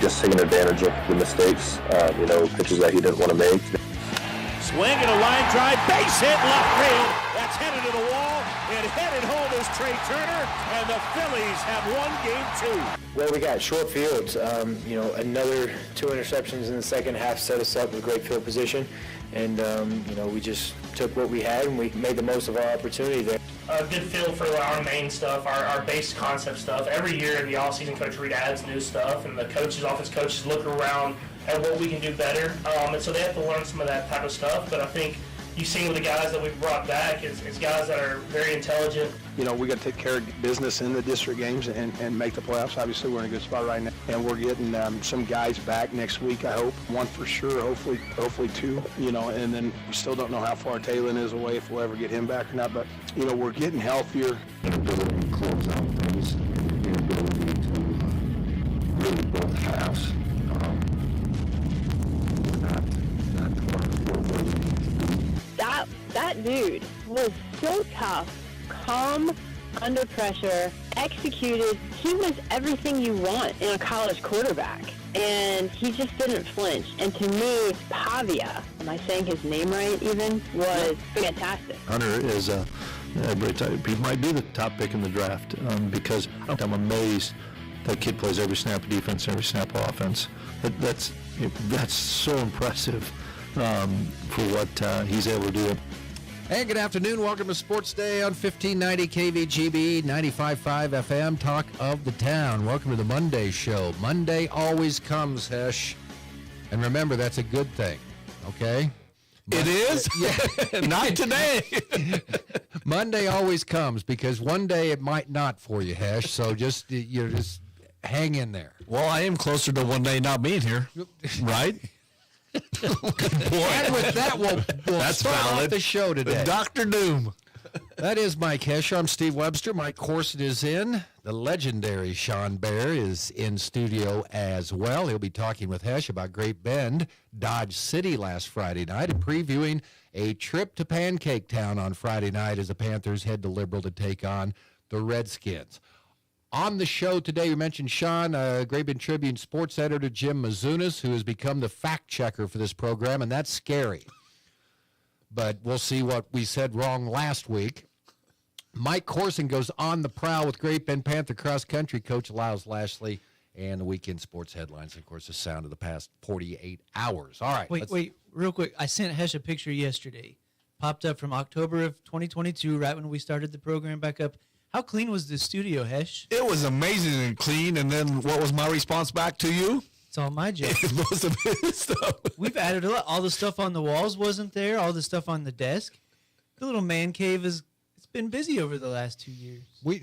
just taking advantage of the mistakes, pitches that he didn't want to make. Swing and a line drive, base hit left field. That's headed to the wall, and headed home is Trey Turner, and the Phillies have won Game 2. Well, we got short fields. Another 2 interceptions in the second half set us up with great field position, and we just took what we had and we made the most of our opportunity there. A good feel for our main stuff, our base concept stuff. Every year in the offseason, Coach Reed adds new stuff, and the office coaches look around at what we can do better. And so they have to learn some of that type of stuff. But I think you've seen with the guys that we've brought back, it's guys that are very intelligent. We got to take care of business in the district games and make the playoffs. Obviously, we're in a good spot right now. And we're getting some guys back next week, I hope. One for sure, hopefully 2, and then we still don't know how far Taylor is away, if we'll ever get him back or not. But, we're getting healthier. Inability to close out things, inability to really both halves. That dude was so tough, calm, under pressure, executed. He was everything you want in a college quarterback, and he just didn't flinch. And to me, Pavia, am I saying his name right even, was fantastic. Hunter is he might be the top pick in the draft because I'm amazed that kid plays every snap of defense, every snap of offense. That's so impressive for what he's able to do. Hey, good afternoon. Welcome to Sports Day on 1590 KVGB, 95.5 FM, Talk of the Town. Welcome to the Monday show. Monday always comes, Hesh. And remember, that's a good thing, okay? It is? Yeah. Not today. Monday always comes because one day it might not for you, Hesh. So just hang in there. Well, I am closer to one day not being here, right? Good boy. And with that, we'll That's start valid. off the show today. Dr. Doom. That is Mike Hesh. I'm Steve Webster. Mike Corson is in. The legendary Sean Bear is in studio as well. He'll be talking with Hesh about Great Bend, Dodge City last Friday night and previewing a trip to Pancake Town on Friday night as the Panthers head to Liberal to take on the Redskins. On the show today, we mentioned Sean, Great Bend Tribune sports editor Jim Mazunas, who has become the fact checker for this program, and that's scary. But we'll see what we said wrong last week. Mike Corson goes on the prowl with Great Bend Panther cross country coach Lyles Lashley, and the weekend sports headlines, of course, the sound of the past 48 hours. All right. Wait, real quick. I sent Hesh a picture yesterday. Popped up from October of 2022, right when we started the program back up. How clean was the studio, Hesh? It was amazing and clean, and then what was my response back to you? It's all my job. Most of it stuff. We've added a lot. All the stuff on the walls wasn't there. All the stuff on the desk. The little man cave it's been busy over the last 2 years. Do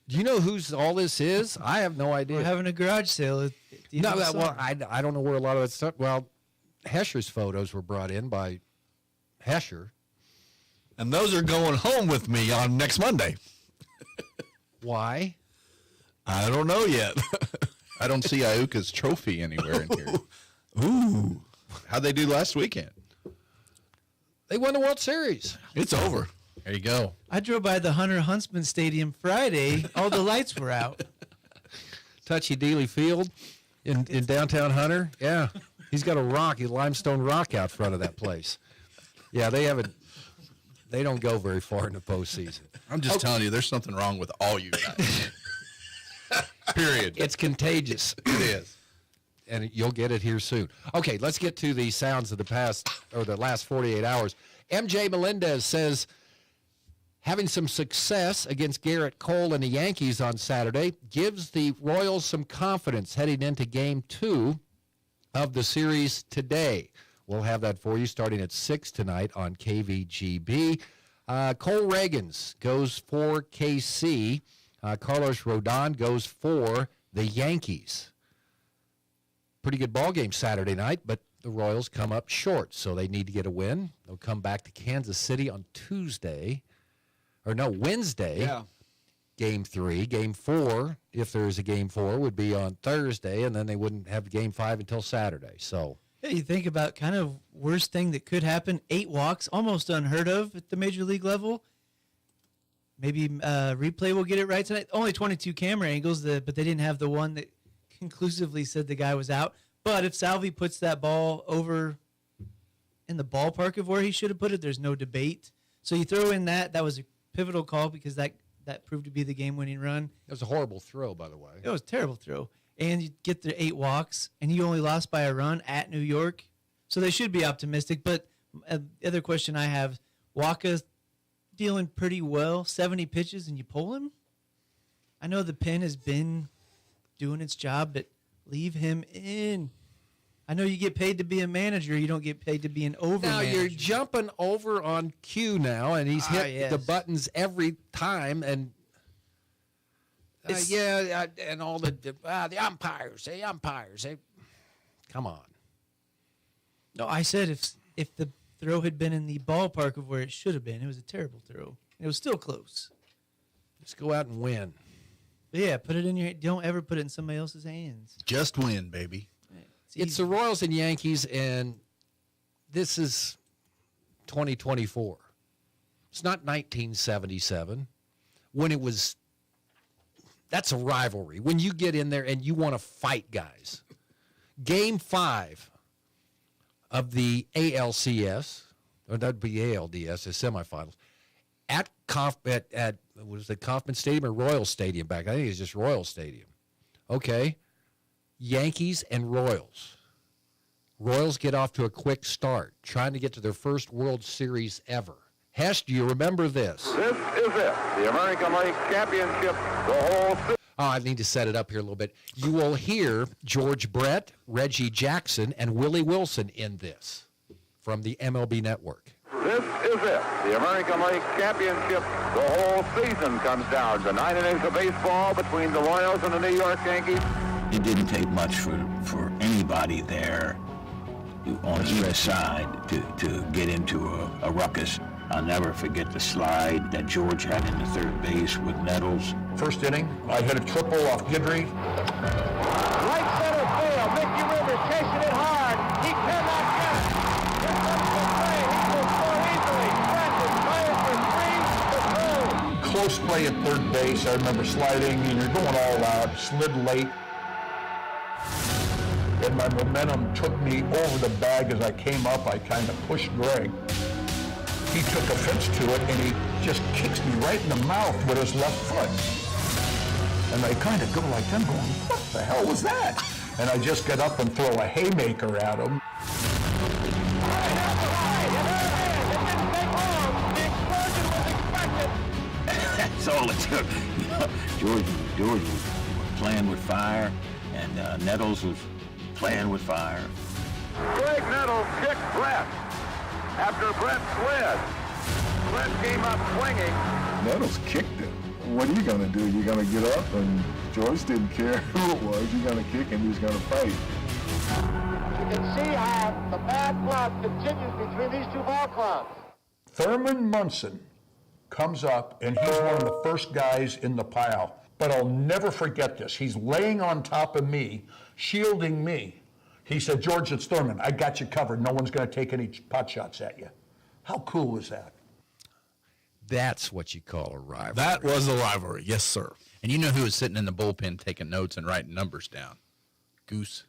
you know whose all this is? I have no idea. We're having a garage sale at the end of the summer. I don't know where a lot of that stuff. Well, Hesher's photos were brought in by Hesher. And those are going home with me on next Monday. Why? I don't know yet. I don't see Iuka's trophy anywhere in here. Ooh. How'd they do last weekend? They won the World Series. It's over. There you go. I drove by the Hunter Huntsman Stadium Friday. All the lights were out. Touchy Dealey Field in downtown Hunter. Yeah. He's got a limestone rock out front of that place. Yeah, they don't go very far in the postseason. I'm just telling you, there's something wrong with all you guys. Period. It's contagious. It is. And you'll get it here soon. Okay, let's get to the sounds of the last 48 hours. MJ Melendez says having some success against Garrett Cole and the Yankees on Saturday gives the Royals some confidence heading into Game 2 of the series today. We'll have that for you starting at 6 tonight on KVGB. Cole Reagans goes for KC. Carlos Rodon goes for the Yankees. Pretty good ball game Saturday night, but the Royals come up short, so they need to get a win. They'll come back to Kansas City on Wednesday. Yeah. Game 3. Game 4, if there is a Game 4, would be on Thursday, and then they wouldn't have Game 5 until Saturday. So, yeah, you think about kind of worst thing that could happen. 8 walks, almost unheard of at the major league level. Maybe replay will get it right tonight. Only 22 camera angles, but they didn't have the one that conclusively said the guy was out. But if Salvi puts that ball over in the ballpark of where he should have put it, there's no debate. So you throw in that was a pivotal call because that proved to be the game-winning run. It was a horrible throw, by the way. It was a terrible throw. And you get the 8 walks, and you only lost by a run at New York. So they should be optimistic. But the other question I have, Waka's dealing pretty well, 70 pitches, and you pull him? I know the pen has been doing its job, but leave him in. I know you get paid to be a manager. You don't get paid to be an over Now manager. you're jumping over on Q now, and he's hit the buttons every time. And and all the umpires, come on. No, I said if the throw had been in the ballpark of where it should have been, it was a terrible throw. It was still close. Just go out and win. But yeah, put it in your. Don't ever put it in somebody else's hands. Just win, baby. It's the Royals and Yankees, and this is 2024. It's not 1977 when it was. That's a rivalry. When you get in there and you want to fight guys. Game 5 of the ALCS, or that'd be ALDS, the semifinals, at was it Kauffman Stadium or Royal Stadium back? I think it's just Royal Stadium. Okay. Yankees and Royals. Royals get off to a quick start, trying to get to their first World Series ever. Hesh, do you remember this? This is it, the American League Championship, the whole season. Oh, I need to set it up here a little bit. You will hear George Brett, Reggie Jackson, and Willie Wilson in this from the MLB Network. This is it, the American League Championship. The whole season comes down to 9 innings of baseball between the Royals and the New York Yankees. It didn't take much for anybody there on either side to get into a ruckus. I'll never forget the slide that George had in the third base with Nettles. First inning, I hit a triple off Guidry. Right center field, Mickey Rivers chasing it hard. He cannot get it. Here comes the play. He will score easily. Brett is fired for 3 to 2. Close play at third base. I remember sliding, and you're going all out. Slid late. And my momentum took me over the bag as I came up. I kind of pushed Greg. He took offense to it, and he just kicks me right in the mouth with his left foot. And I kind of go like them going, what the hell was that? And I just get up and throw a haymaker at him. That's all it took. George was playing with fire, and Nettles was playing with fire. Greg Nettles kicked Brett after Brett slid. Brett came up swinging. Nettles kicked it. What are you going to do? You're going to get up, and George didn't care who it was. You're going to kick, and he's going to fight. You can see how the bad blood continues between these two ball clubs. Thurman Munson comes up, and he's one of the first guys in the pile. But I'll never forget this. He's laying on top of me, shielding me. He said, George, it's Thurman. I got you covered. No one's going to take any pot shots at you. How cool was that? That's what you call a rivalry. That was a rivalry, yes, sir. And you know who was sitting in the bullpen taking notes and writing numbers down? Goose.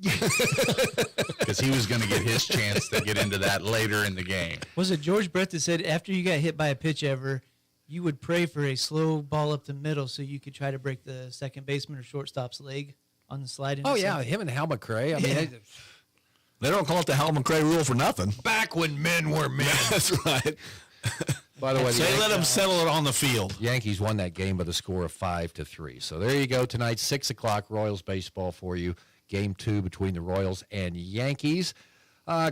Because he was going to get his chance to get into that later in the game. Was it George Brett that said after you got hit by a pitch ever, you would pray for a slow ball up the middle so you could try to break the second baseman or shortstop's leg on the slide? Oh, yeah, him and Hal McRae. I mean, they don't call it the Hal McRae rule for nothing. Back when men were men. That's right. By the way, they let them settle it on the field. Yankees won that game by the score of 5-3. So there you go tonight, 6 o'clock, Royals baseball for you. Game 2 between the Royals and Yankees.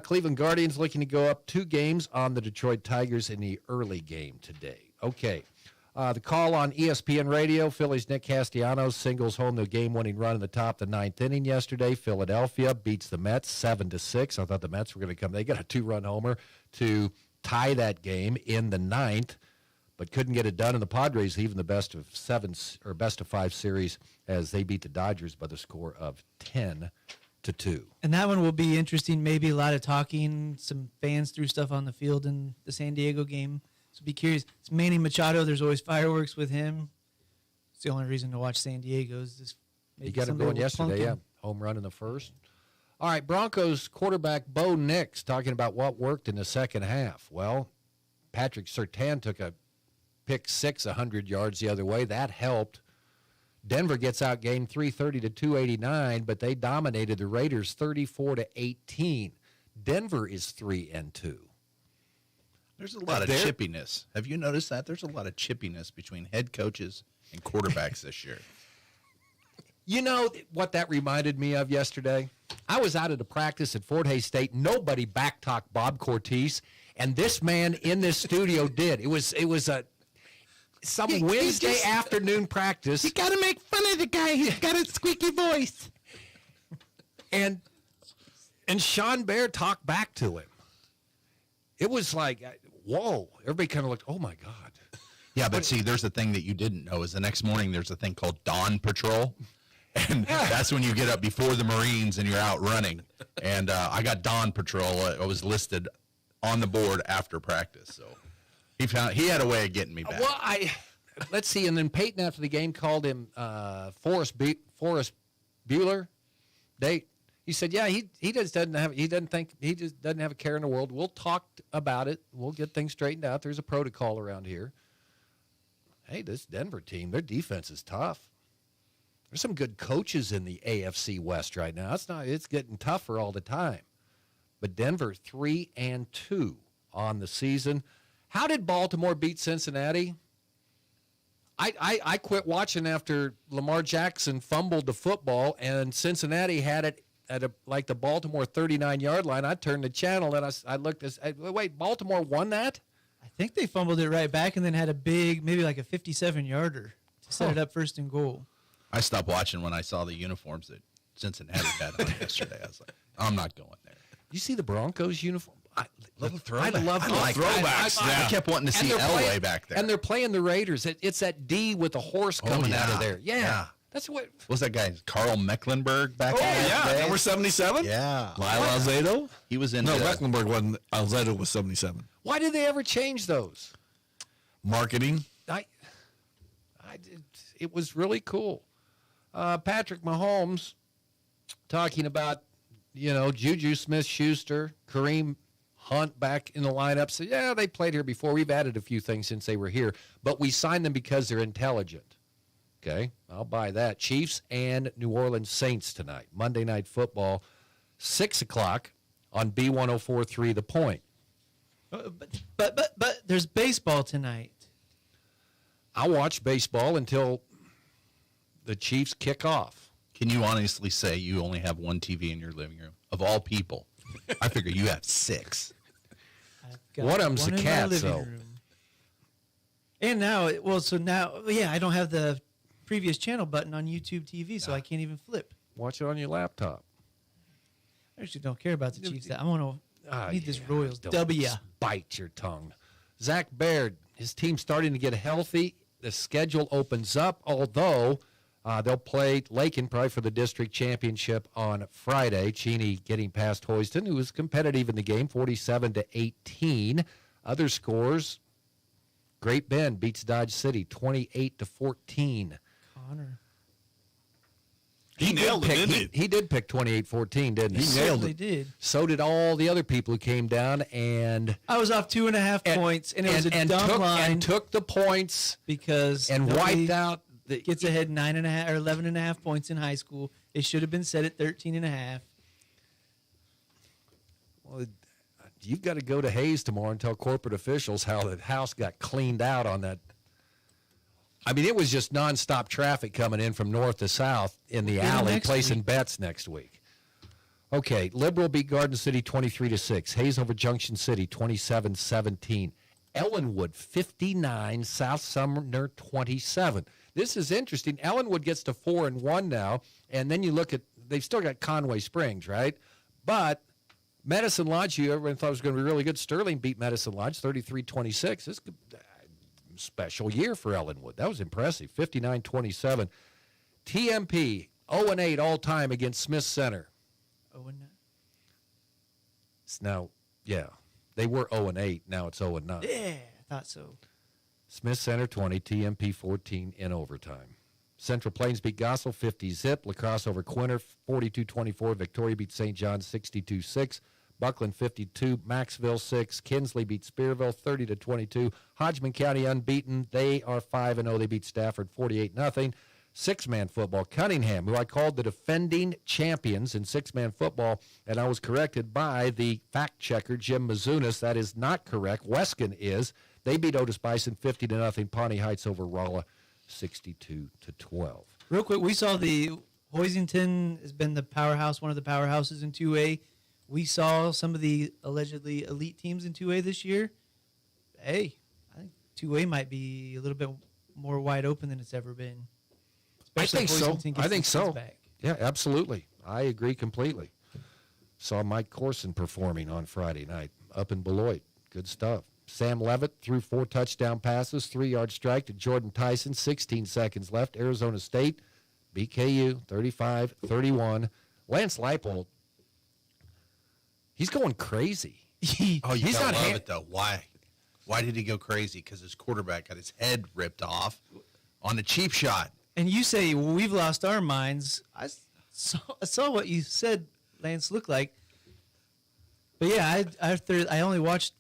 Cleveland Guardians looking to go up 2 games on the Detroit Tigers in the early game today. Okay. The call on ESPN Radio, Phillies' Nick Castellanos singles home the game-winning run in the top of the 9th inning yesterday. Philadelphia beats the Mets 7-6. I thought the Mets were going to come. They got a 2-run homer to tie that game in the 9th, but couldn't get it done. And the Padres even the best of 5 series as they beat the Dodgers by the score of 10-2. And that one will be interesting. Maybe a lot of talking. Some fans threw stuff on the field in the San Diego game. So be curious. It's Manny Machado. There's always fireworks with him. It's the only reason to watch San Diego is this He got him going yesterday, yeah. Home run in the first. All right, Broncos quarterback Bo Nix talking about what worked in the second half. Well, Patrick Surtain took a pick six 100 yards the other way. That helped. Denver gets out game 330 to 289, but they dominated the Raiders 34 to 18. Denver is 3-2. There's a lot of chippiness. Have you noticed that? There's a lot of chippiness between head coaches and quarterbacks this year. You know what that reminded me of yesterday? I was out at a practice at Fort Hays State. Nobody backtalked Bob Cortese, and this man in this studio did. It was some Wednesday afternoon practice. You got to make fun of the guy. He's got a squeaky voice. And Sean Bair talked back to him. It was like, whoa. Everybody kind of looked, oh, my God. Yeah, but see, there's a thing that you didn't know is the next morning there's a thing called Dawn Patrol. And that's when you get up before the Marines and you're out running. And I got Dawn Patrol. I was listed on the board after practice. So he had a way of getting me back. Well, let's see. And then Peyton after the game called him Forrest Bueller. He said, yeah, he just doesn't have a care in the world. We'll talk about it. We'll get things straightened out. There's a protocol around here. Hey, this Denver team, their defense is tough. There's some good coaches in the AFC West right now. It's getting tougher all the time. But Denver 3-2 on the season. How did Baltimore beat Cincinnati? I quit watching after Lamar Jackson fumbled the football and Cincinnati had it at the Baltimore 39-yard line. I turned the channel and I looked wait, Baltimore won that? I think they fumbled it right back and then had a big, maybe like a 57-yarder to set it up first and goal. I stopped watching when I saw the uniforms that Cincinnati had on yesterday. I was like, I'm not going there. You see the Broncos uniform? I love throwbacks. I kept wanting to see Elway back there. And they're playing the Raiders. It's that D with the horse coming out of there. Yeah. That's what. What's that guy? Carl Mecklenburg back there? Number 77? Yeah. Lyle Alzado? He was in. No, Mecklenburg wasn't. Alzado was 77. Why did they ever change those? Marketing. It was really cool. Patrick Mahomes talking about, Juju Smith-Schuster, Kareem Hunt back in the lineup. So, yeah, they played here before. We've added a few things since they were here. But we signed them because they're intelligent. Okay, I'll buy that. Chiefs and New Orleans Saints tonight. Monday Night Football, 6 o'clock on B104.3 The Point. But there's baseball tonight. I'll watch baseball until the Chiefs kick off. Can you honestly say you only have one TV in your living room? Of all people, I figure you have 6. One of them's a cat, so. And now, I don't have the previous channel button on YouTube TV, so I can't even flip. Watch it on your laptop. I actually don't care about the Chiefs. I want to need this Royals W. Bite your tongue. Zach Baird, his team's starting to get healthy. The schedule opens up, although they'll play Lakin probably for the district championship on Friday. Cheney getting past Hoyston, who was competitive in the game, 47-18. Other scores, Great Bend beats Dodge City, 28-14. Connor. He nailed it, didn't he? He did pick 28-14, didn't he? He nailed it. Did. So did all the other people who came down, and I was off 2.5 points, and it was a dumb line. And took the points because wiped out. Gets ahead 9.5 or 11.5 points in high school. It should have been set at 13.5. Well, you've got to go to Hayes tomorrow and tell corporate officials how the house got cleaned out on that. I mean, it was just nonstop traffic coming in from north to south in the alley, placing bets next week. Okay, Liberal beat Garden City 23-6. Hayes over Junction City 27-17. Ellenwood 59, South Sumner 27. This is interesting. Ellenwood gets to 4-1 now, and then you look at they've still got Conway Springs, right? But Medicine Lodge, everyone thought was going to be really good. Sterling beat Medicine Lodge 33-26. This special year for Ellenwood. That was impressive. 59-27. TMP 0-8 all time against Smith Center. 0-9. Now, yeah, they were 0-8. Now it's 0-9. Yeah, I thought so. Smith Center 20, TMP 14 in overtime. Central Plains beat Gossel 50-zip. La Crosse over Quinter 42-24. Victoria beat St. John 62-6. Buckland 52, Maxville 6. Kinsley beat Spearville 30-22. Hodgman County unbeaten. They are 5-0. They beat Stafford 48-0. Six-man football. Cunningham, who I called the defending champions in six-man football, and I was corrected by the fact checker Jim Mizunas. That is not correct. Wescan is. They beat Otis Bison 50-0. Pawnee Heights over Rolla 62-12. Real quick, we saw the Hoisington has been the powerhouse, one of the powerhouses in 2A. We saw some of the allegedly elite teams in 2A this year. Hey, I think 2A might be a little bit more wide open than it's ever been. I think so. I think so. Back. Yeah, absolutely. I agree completely. Saw Mike Corson performing on Friday night up in Beloit. Good stuff. Sam Levitt threw 4 touchdown passes, 3-yard strike to Jordan Tyson, 16 seconds left. Arizona State beat KU 35-31. Lance Leipold, he's going crazy. Oh, you gotta love it, though. Why? Why did he go crazy? Because his quarterback got his head ripped off on a cheap shot. And you say, well, we've lost our minds. I saw what you said Lance looked like. But, yeah, I only watched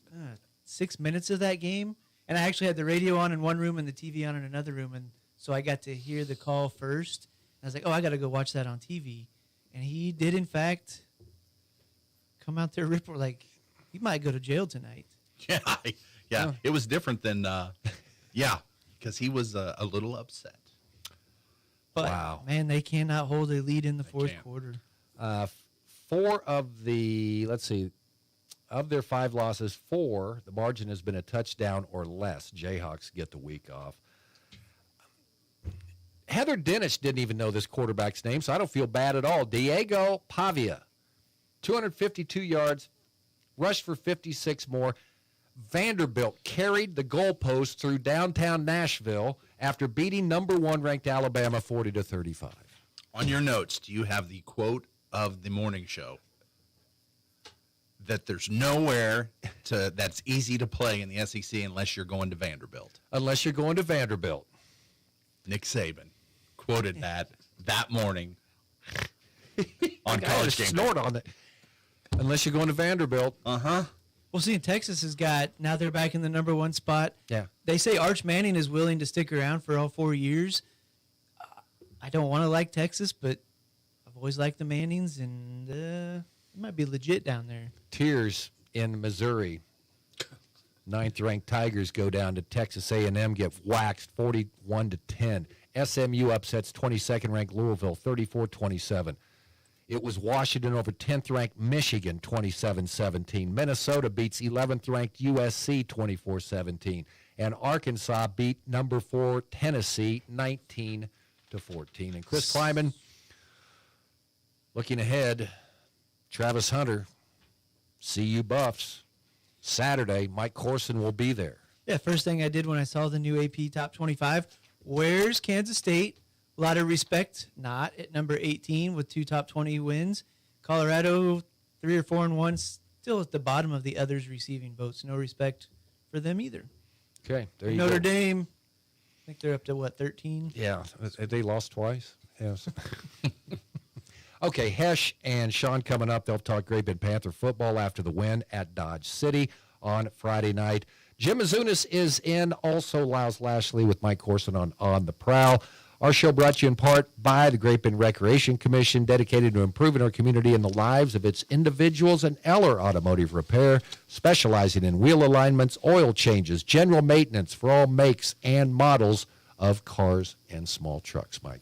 6 minutes of that game, and I actually had the radio on in one room and the TV on in another room, and so I got to hear the call first. And I was like, oh, I got to go watch that on TV. And he did, in fact, come out there ripper like he might go to jail tonight. Yeah. It was different than, because he was a little upset. But, wow. Man, they cannot hold a lead in the fourth quarter. 4 of the, of their 5 losses, 4, the margin has been a touchdown or less. Jayhawks get the week off. Heather Dennis didn't even know this quarterback's name, so I don't feel bad at all. Diego Pavia, 252 yards, rushed for 56 more. Vanderbilt carried the goalpost through downtown Nashville after beating number 1 ranked Alabama 40-35. On your notes, do you have the quote of the morning show? That there's nowhere that's easy to play in the SEC unless you're going to Vanderbilt. Unless you're going to Vanderbilt. Nick Saban quoted that morning on College Game Day. Snort on it. Unless you're going to Vanderbilt. Uh-huh. Well, see, Texas has got, now they're back in the number 1 spot. Yeah. They say Arch Manning is willing to stick around for all 4 years. I don't want to like Texas, but I've always liked the Mannings, and it might be legit down there. Tears in Missouri. 9th-ranked Tigers go down to Texas A&M, get waxed 41-10. SMU upsets 22nd-ranked Louisville 34-27. It was Washington over 10th-ranked Michigan 27-17. Minnesota beats 11th-ranked USC 24-17. And Arkansas beat number 4 Tennessee 19-14. And Chris Kleiman, looking ahead, Travis Hunter, CU Buffs. Saturday, Mike Corson will be there. Yeah, first thing I did when I saw the new AP Top 25, where's Kansas State? A lot of respect, not at number 18 with 2 top 20 wins. Colorado, 3 or 4-1, still at the bottom of the others receiving votes. No respect for them either. Okay, there you Notre go. Dame, I think they're up to, 13? Yeah, they lost twice. Yes. Okay, Hesh and Sean coming up. They'll talk Great Bend Panther football after the win at Dodge City on Friday night. Jim Mizunas is in, also Lyles Lashley with Mike Corson on the Prowl. Our show brought to you in part by the Great Bend Recreation Commission, dedicated to improving our community and the lives of its individuals, and Eller Automotive Repair, specializing in wheel alignments, oil changes, general maintenance for all makes and models of cars and small trucks, Mike.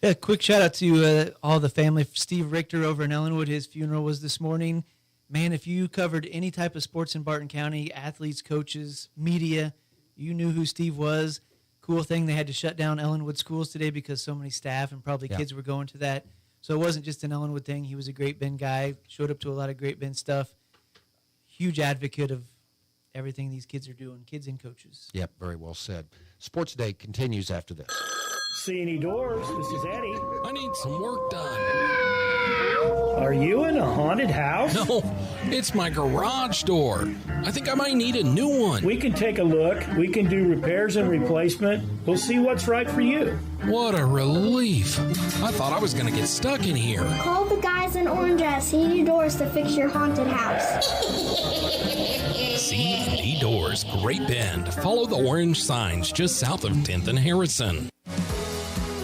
Yeah, quick shout out to all the family. Steve Richter over in Ellenwood, his funeral was this morning. Man, if you covered any type of sports in Barton County, athletes, coaches, media, you knew who Steve was. Cool thing, they had to shut down Ellenwood schools today because so many staff and probably kids were going to that. So it wasn't just an Ellenwood thing. He was a Great Bend guy, showed up to a lot of Great Bend stuff. Huge advocate of everything these kids are doing, kids and coaches. Yep, very well said. Sports Day continues after this. C&E Doors, this is Eddie. I need some work done. Are you in a haunted house? No, it's my garage door. I think I might need a new one. We can take a look. We can do repairs and replacement. We'll see what's right for you. What a relief. I thought I was going to get stuck in here. Call the guys in orange at C&D Doors to fix your haunted house. C&D Doors, Great Bend. Follow the orange signs just south of 10th and Harrison.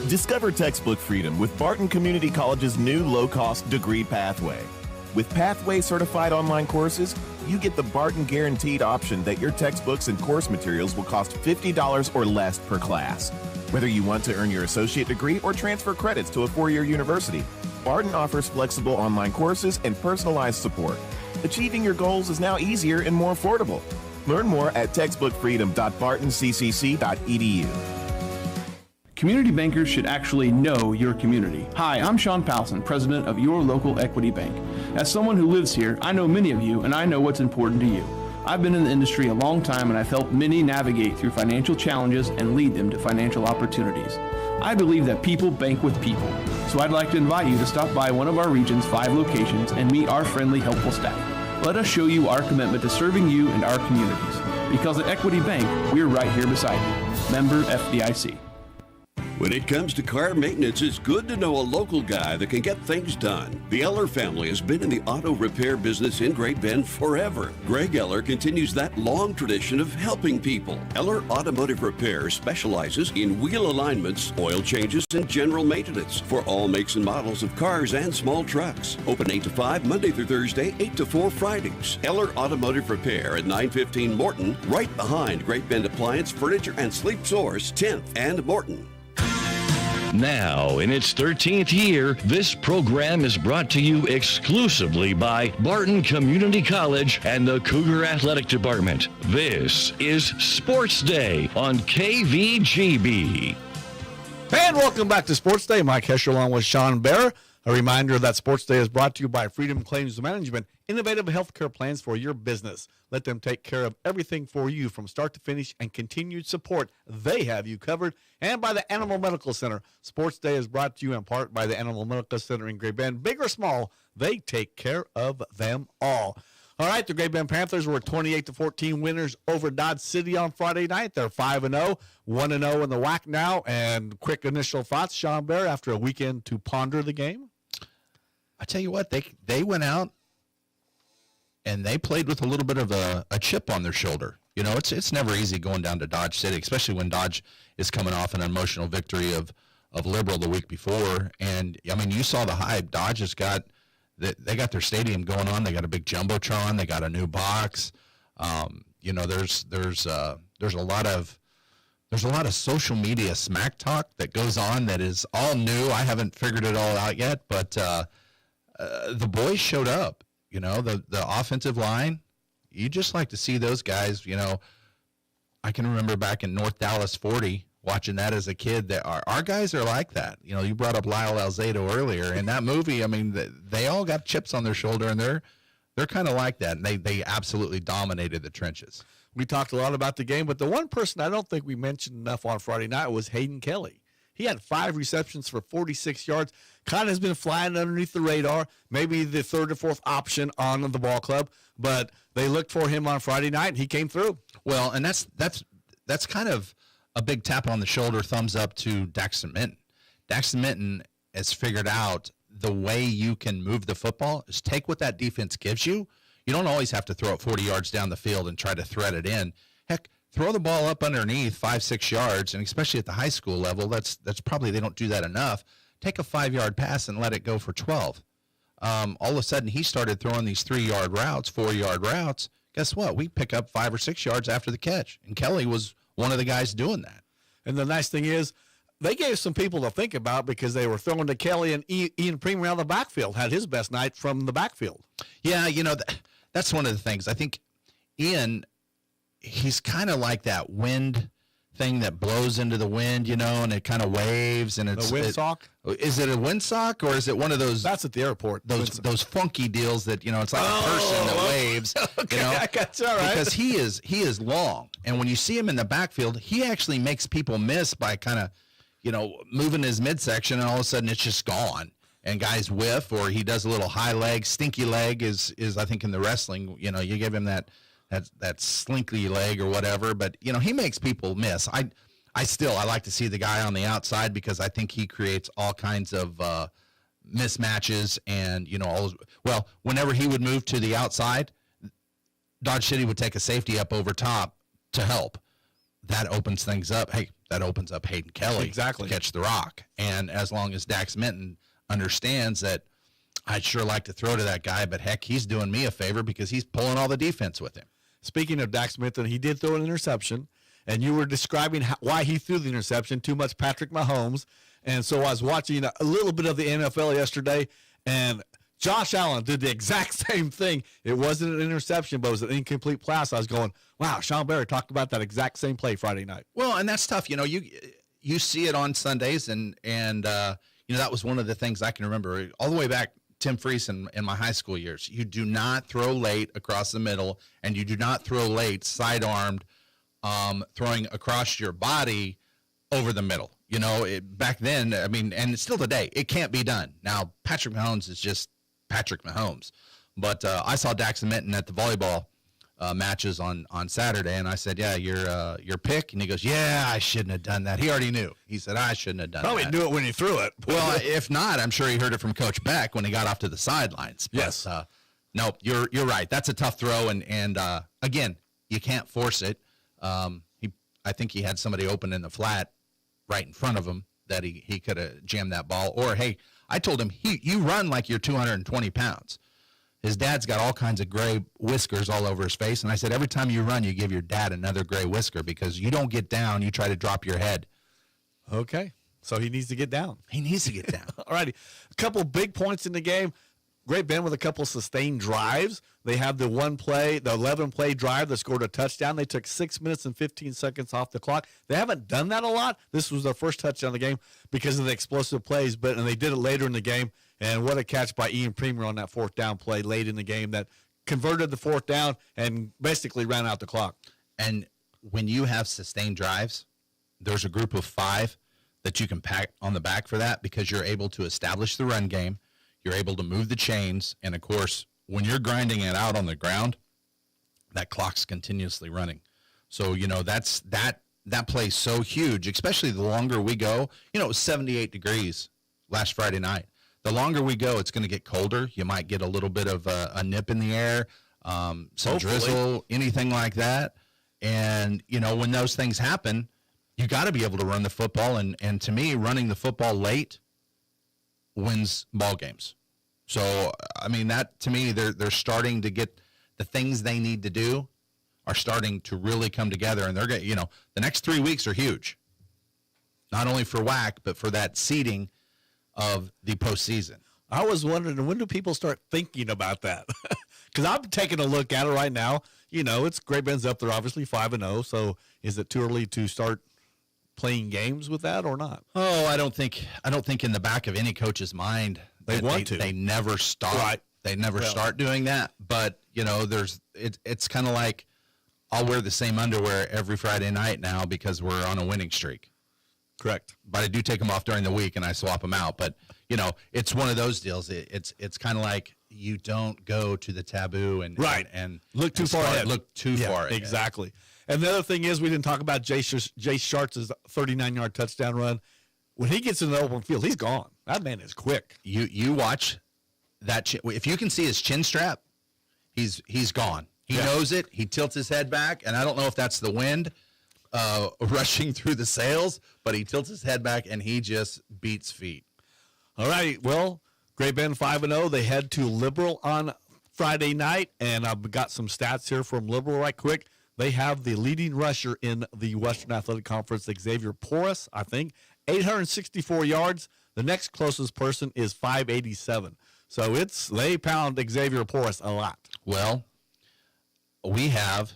Discover textbook freedom with Barton Community College's new low-cost degree pathway. With Pathway certified online courses, you get the Barton guaranteed option that your textbooks and course materials will cost $50 or less per class. Whether you want to earn your associate degree or transfer credits to a four-year university, Barton offers flexible online courses and personalized support. Achieving your goals is now easier and more affordable. Learn more at textbookfreedom.bartonccc.edu. Community bankers should actually know your community. Hi, I'm Sean Powelson, president of Your Local Equity Bank. As someone who lives here, I know many of you and I know what's important to you. I've been in the industry a long time and I've helped many navigate through financial challenges and lead them to financial opportunities. I believe that people bank with people, so I'd like to invite you to stop by one of our region's 5 locations and meet our friendly, helpful staff. Let us show you our commitment to serving you and our communities. Because at Equity Bank, we're right here beside you. Member FDIC. When it comes to car maintenance, it's good to know a local guy that can get things done. The Eller family has been in the auto repair business in Great Bend forever. Greg Eller continues that long tradition of helping people. Eller Automotive Repair specializes in wheel alignments, oil changes, and general maintenance for all makes and models of cars and small trucks. Open 8 to 5 Monday through Thursday, 8 to 4 Fridays. Eller Automotive Repair at 915 Morton, right behind Great Bend Appliance, Furniture, and Sleep Source, 10th and Morton. Now, in its 13th year, this program is brought to you exclusively by Barton Community College and the Cougar Athletic Department. This is Sports Day on KVGB. And welcome back to Sports Day. Mike Hesher along with Sean Bear. A reminder that Sports Day is brought to you by Freedom Claims Management, innovative healthcare plans for your business. Let them take care of everything for you from start to finish and continued support. They have you covered. And by the Animal Medical Center. Sports Day is brought to you in part by the Animal Medical Center in Great Bend. Big or small, they take care of them all. All right, the Great Bend Panthers were 28-14 winners over Dodge City on Friday night. They're 5-0, 1-0 in the WAC now. And quick initial thoughts, Sean Bear, after a weekend to ponder the game? I tell you what, they went out and they played with a little bit of a chip on their shoulder. You know, it's never easy going down to Dodge City, especially when Dodge is coming off an emotional victory of Liberal the week before. And, I mean, you saw the hype. Dodge has got they got their stadium going on. They got a big Jumbotron. They got a new box. You know, there's a lot of social media smack talk that goes on that is all new. I haven't figured it all out yet, but the boys showed up. You know, the offensive line, you just like to see those guys. You know, I can remember back in North Dallas 40, watching that as a kid. That our guys are like that. You know, you brought up Lyle Alzado earlier. In that movie, I mean, they all got chips on their shoulder, and they're kind of like that, and they absolutely dominated the trenches. We talked a lot about the game, but the one person I don't think we mentioned enough on Friday night was Hayden Kelly. He had 5 receptions for 46 yards. Kind of has been flying underneath the radar, maybe the third or fourth option on the ball club, but they looked for him on Friday night, and he came through. Well, and that's kind of a big tap on the shoulder, thumbs up to Daxton Minton. Daxton Minton has figured out the way you can move the football is take what that defense gives you. You don't always have to throw it 40 yards down the field and try to thread it in. Heck, throw the ball up underneath 5-6 yards, and especially at the high school level, that's probably they don't do that enough. Take a 5-yard pass and let it go for 12. All of a sudden, he started throwing these 3-yard routes, 4-yard routes. Guess what? We pick up 5 or 6 yards after the catch, and Kelly was one of the guys doing that. And the nice thing is, they gave some people to think about because they were throwing to Kelly, and Ian Premier out of the backfield had his best night from the backfield. Yeah, you know, that's one of the things. I think Ian, he's kind of like that wind thing that blows into the wind, you know, and it kind of waves. And it's a windsock? Is it a windsock, or is it one of those? That's at the airport. Those funky deals that, you know, it's like a person that waves. Okay, you know, I got you, all right. Because he is long, and when you see him in the backfield, he actually makes people miss by kind of, you know, moving his midsection, and all of a sudden it's just gone. and guys whiff, or he does a little high leg, stinky leg is I think in the wrestling, you know, you give him that slinky leg or whatever, but you know, he makes people miss. I like to see the guy on the outside because I think he creates all kinds of mismatches, and you know, whenever he would move to the outside, Dodge City would take a safety up over top to help. That opens things up. Hey, that opens up Hayden Kelly to catch the rock. And as long as Dax Minton understands that, I'd sure like to throw to that guy, but heck, he's doing me a favor because he's pulling all the defense with him. Speaking of Dax Minton, he did throw an interception, and you were describing why he threw the interception, too much Patrick Mahomes. And so I was watching a little bit of the NFL yesterday, and Josh Allen did the exact same thing. It wasn't an interception, but it was an incomplete pass. I was going, wow, Sean Barry talked about that exact same play Friday night. Well, and that's tough. You know, you see it on Sundays, and you know, that was one of the things I can remember all the way back, Tim Freese in my high school years. You do not throw late across the middle, and you do not throw late side-armed, throwing across your body over the middle. You know, back then, I mean, and still today, it can't be done. Now, Patrick Mahomes is just Patrick Mahomes. But I saw Dax Minton at the volleyball matches on Saturday, and I said, yeah, your pick? And he goes, yeah, I shouldn't have done that. He already knew. He said, I shouldn't have done that. Probably knew it when he threw it. Well, if not, I'm sure he heard it from Coach Beck when he got off to the sidelines. But, yes. No, you're right. That's a tough throw, and again, you can't force it. I think he had somebody open in the flat right in front of him that he could have jammed that ball. Or, hey, I told him, you run like you're 220 pounds. His dad's got all kinds of gray whiskers all over his face. And I said, every time you run, you give your dad another gray whisker because you don't get down. You try to drop your head. Okay. So he needs to get down. He needs to get down. All righty. A couple big points in the game. Great Bend with a couple sustained drives. They have the 11-play drive that scored a touchdown. They took 6 minutes and 15 seconds off the clock. They haven't done that a lot. This was their first touchdown of the game because of the explosive plays, and they did it later in the game. And what a catch by Ian Premier on that fourth down play late in the game that converted the fourth down and basically ran out the clock. And when you have sustained drives, there's a group of 5 that you can pack on the back for that because you're able to establish the run game. You're able to move the chains. And, of course, when you're grinding it out on the ground, that clock's continuously running. So, you know, that play's so huge, especially the longer we go. You know, it was 78 degrees last Friday night. The longer we go, it's going to get colder. You might get a little bit of a nip in the air, some drizzle, anything like that. And, you know, when those things happen, you got to be able to run the football. And to me, running the football late wins ball games. So, I mean, that to me, they're starting to get the things they need to do are starting to really come together. And they're going to, you know, the next 3 weeks are huge, not only for WAC, but for that seeding of the postseason. I was wondering, when do people start thinking about that? Because I'm taking a look at it right now. You know, it's Great Bend's up there, obviously 5-0. So is it too early to start playing games with that or not? Oh, I don't think in the back of any coach's mind they want to. They never start. Right. They never start doing that. But you know, it's kind of like I'll wear the same underwear every Friday night now because we're on a winning streak. Correct. But I do take them off during the week and I swap them out. But you know, it's one of those deals. It's kind of like you don't go to the taboo and look too far ahead. Look too far ahead. Exactly. And the other thing is, we didn't talk about Jay Sharts' 39-yard touchdown run. When he gets in the open field, he's gone. That man is quick. You watch that. If you can see his chin strap, he's gone. He knows it. He tilts his head back, and I don't know if that's the wind rushing through the sails, but he tilts his head back, and he just beats feet. All right. Well, Great Bend 5-0. They head to Liberal on Friday night, and I've got some stats here from Liberal right quick. They have the leading rusher in the Western Athletic Conference, Xavier Porras, I think, 864 yards. The next closest person is 587. So they pound Xavier Porras a lot. Well, we have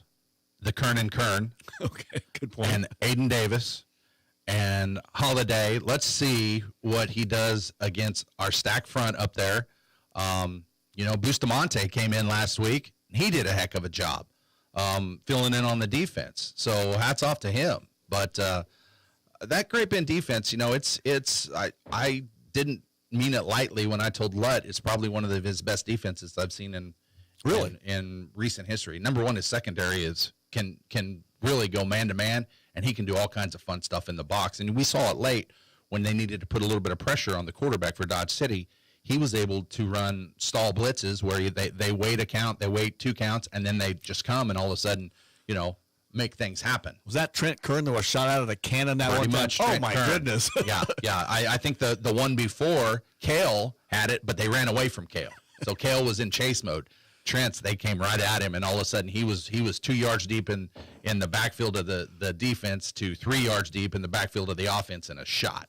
the Kern and Kern. Okay, good point. And Aiden Davis and Holiday. Let's see what he does against our stack front up there. You know, Bustamante came in last week. He did a heck of a job filling in on the defense. So hats off to him. But that Great Bend defense, you know, I didn't mean it lightly when I told Lutt it's probably one of his best defenses I've seen in recent history. Number one, his secondary can really go man to man, and he can do all kinds of fun stuff in the box. And we saw it late when they needed to put a little bit of pressure on the quarterback for Dodge City. He was able to run stall blitzes where they wait a count, they wait 2 counts, and then they just come and all of a sudden, make things happen. Was that Trent Kern that was shot out of the cannon that one time? Oh, my goodness. Yeah. I think the one before, Kale had it, but they ran away from Kale. So Kale was in chase mode. Trent's, they came right at him, and all of a sudden he was 2 yards deep in the backfield of the defense to 3 yards deep in the backfield of the offense in a shot.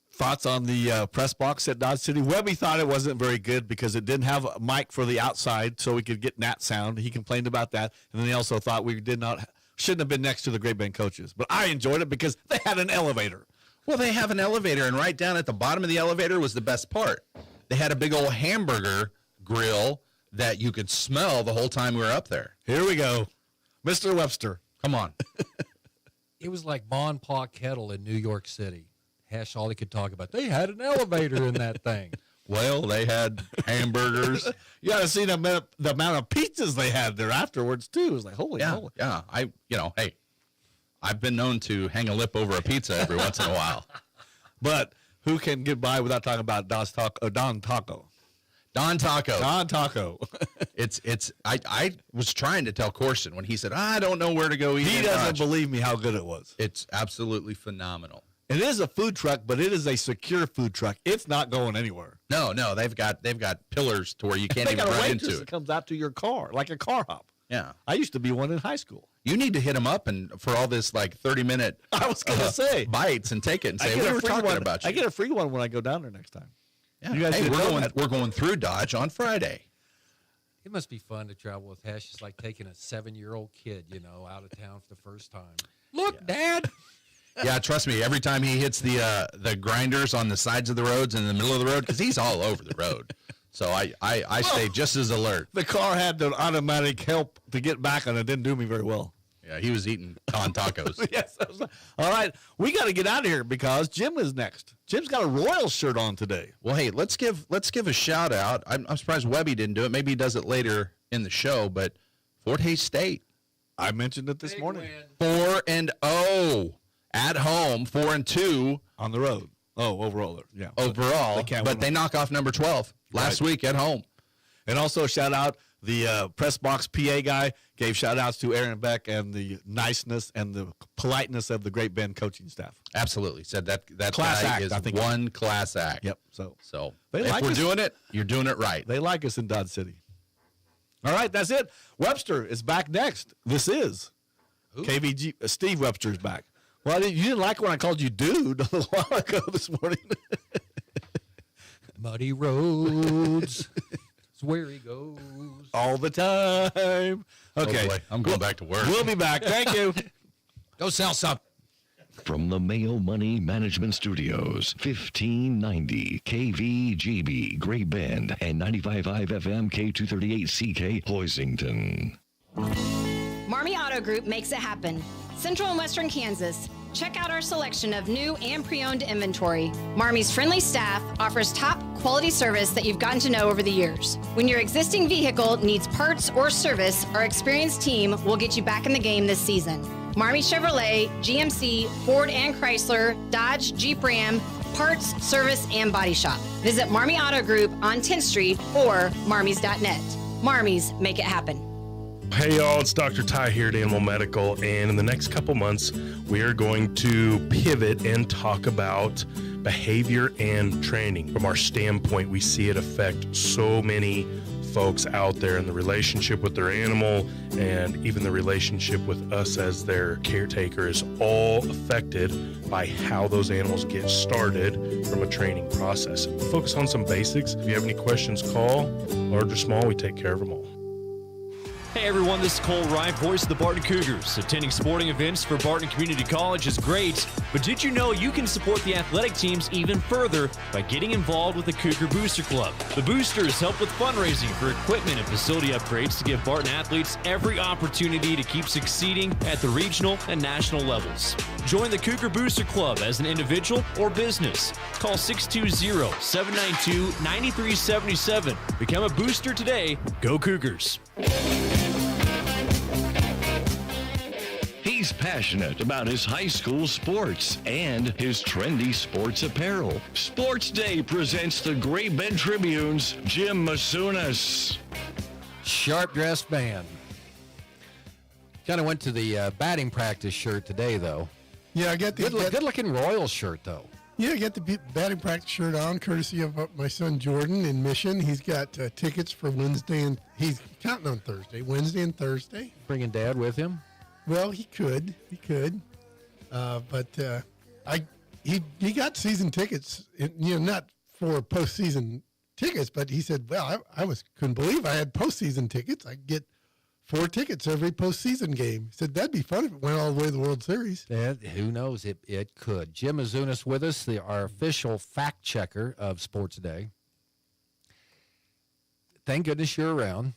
Thoughts on the press box at Dodge City? Webby thought it wasn't very good because it didn't have a mic for the outside so we could get Nat sound. He complained about that. And then he also thought we shouldn't have been next to the Great Bend coaches. But I enjoyed it because they had an elevator. Well, they have an elevator, and right down at the bottom of the elevator was the best part. They had a big old hamburger grill that you could smell the whole time we were up there. Here we go. Mr. Webster. Come on. It was like Bon Pa Kettle in New York City. Hesh, all he could talk about. They had an elevator in that thing. Well, they had hamburgers. You got to see the amount of pizzas they had there afterwards, too. It was like, holy moly. Yeah. Hey, I've been known to hang a lip over a pizza every once in a while. But who can get by without talking about Don Taco? Don Taco. I was trying to tell Corson when he said, I don't know where to go eat. He doesn't believe me how good it was. It's absolutely phenomenal. It is a food truck, but it is a secure food truck. It's not going anywhere. No, they've got pillars to where you can't even run into it. It comes out to your car like a car hop. Yeah, I used to be one in high school. You need to hit them up and for all this 30-minute. I was going to say bites and take it and say we were talking about you. I get a free one when I go down there next time. Yeah, you guys we're going through Dodge on Friday. It must be fun to travel with Hesh. It's like taking a 7-year-old kid, out of town for the first time. Look, Dad. Yeah, trust me. Every time he hits the grinders on the sides of the roads and in the middle of the road, because he's all over the road. So I stay just as alert. The car had the automatic help to get back, and it didn't do me very well. Yeah, he was eating Don Tacos. Yes. All right, we got to get out of here because Jim is next. Jim's got a Royals shirt on today. Well, hey, let's give a shout out. I'm surprised Webby didn't do it. Maybe he does it later in the show. But Fort Hays State. I mentioned it this morning. 4-0 at home, 4-2 on the road. Oh, overall, yeah. Overall, they knock off number 12 last week at home. And also shout out the press box PA guy gave shout outs to Aaron Beck and the niceness and the politeness of the Great Bend coaching staff. Absolutely. Said that class guy act, is I think one class act. Yep. So if we're doing it, you're doing it right. They like us in Dodge City. All right, that's it. Webster is back next. This is KVG. Steve Webster is back. Well, you didn't like when I called you dude a little while ago this morning. Muddy roads. It's where he goes. All the time. Okay. Oh boy, I'm going back to work. We'll be back. Thank you. Go sell some. From the Mayo Money Management Studios, 1590 KVGB Great Bend and 95.5 FM K238CK Hoisington. Marmy Auto Group makes it happen. Central and Western Kansas. Check out our selection of new and pre-owned inventory. Marmy's friendly staff offers top quality service that you've gotten to know over the years. When your existing vehicle needs parts or service, our experienced team will get you back in the game this season. Marmy Chevrolet, GMC, Ford and Chrysler, Dodge, Jeep Ram, parts, service, and body shop. Visit Marmy Auto Group on 10th Street or marmys.net. Marmy's, make it happen. Hey y'all, it's Dr. Ty here at Animal Medical, and in the next couple months, we are going to pivot and talk about behavior and training. From our standpoint, we see it affect so many folks out there in the relationship with their animal and even the relationship with us as their caretaker is all affected by how those animals get started from a training process. Focus on some basics. If you have any questions, call. Large or small, we take care of them all. Hey everyone, this is Cole Wright, voice of the Barton Cougars. Attending sporting events for Barton Community College is great, but did you know you can support the athletic teams even further by getting involved with the Cougar Booster Club? The Boosters help with fundraising for equipment and facility upgrades to give Barton athletes every opportunity to keep succeeding at the regional and national levels. Join the Cougar Booster Club as an individual or business. Call 620-792-9377. Become a booster today. Go Cougars. He's passionate about his high school sports and his trendy sports apparel. Sports Day presents the Great Bend Tribune's Jim Masunas. Sharp-dressed man. Kind of went to the batting practice shirt today, though. Yeah, I got the good-looking Royals shirt, though. Yeah, I got the batting practice shirt on, courtesy of my son Jordan in Mission. He's got tickets for Wednesday, and he's counting on Thursday. Wednesday and Thursday. Bringing Dad with him? Well, he could, but he got season tickets. Not for postseason tickets, but he said, "Well, I couldn't believe I had postseason tickets. I get 4 tickets every postseason game." He said that'd be fun if it went all the way to the World Series. Yeah, who knows? It could. Jim Azunas with us, our official fact checker of Sports Day. Thank goodness you're around.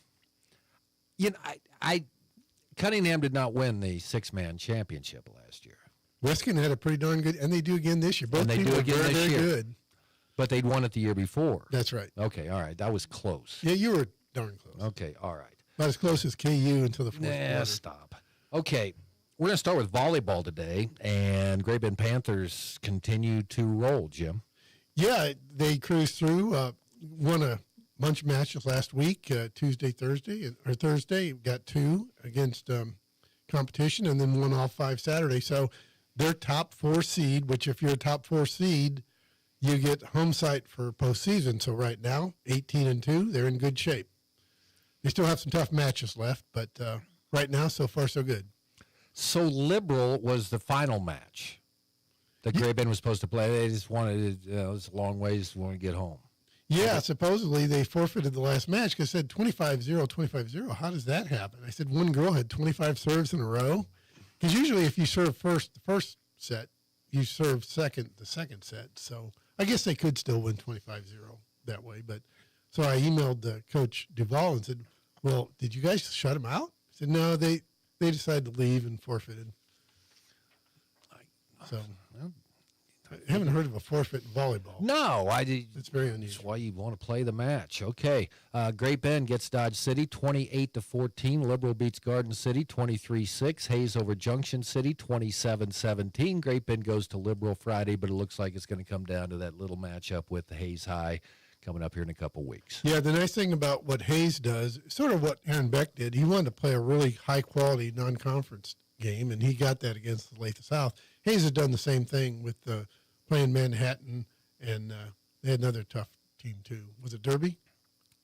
Cunningham did not win the 6-man championship last year. Weston had a pretty darn good, and they do again this year. Both teams are very, very good. But they'd won it the year before. That's right. Okay, all right. That was close. Yeah, you were darn close. Okay, all right. Not as close as KU until the fourth quarter. Stop. Okay, we're going to start with volleyball today, and Great Bend Panthers continue to roll, Jim. Yeah, they cruised through, won a bunch of matches last week, Thursday, got 2 against competition, and then won all 5 Saturday. So their top 4 seed, which if you're a top 4 seed, you get home site for postseason. So right now, 18-2, they're in good shape. They still have some tough matches left, but right now, so far, so good. So Liberal was the final match that Great Bend was supposed to play. They just wanted, it's a long ways, want to get home. Yeah, supposedly they forfeited the last match because it said 25-0, 25-0. How does that happen? I said one girl had 25 serves in a row. Because usually if you serve the first set, you serve the second set. So I guess they could still win 25-0 that way. But so I emailed Coach Duvall and said, well, did you guys shut them out? He said, no, they decided to leave and forfeited. So I haven't heard of a forfeit in volleyball. No, it's very unusual. That's why you want to play the match. Okay, Great Bend gets Dodge City 28-14. Liberal beats Garden City 23-6. Hayes over Junction City 27-17. Great Bend goes to Liberal Friday, but it looks like it's going to come down to that little matchup with the Hayes High coming up here in a couple weeks. Yeah, the nice thing about what Hayes does, sort of what Aaron Beck did, he wanted to play a really high-quality non-conference game, and he got that against the Lathe South. Hayes has done the same thing with playing Manhattan, and they had another tough team too. Was it Derby?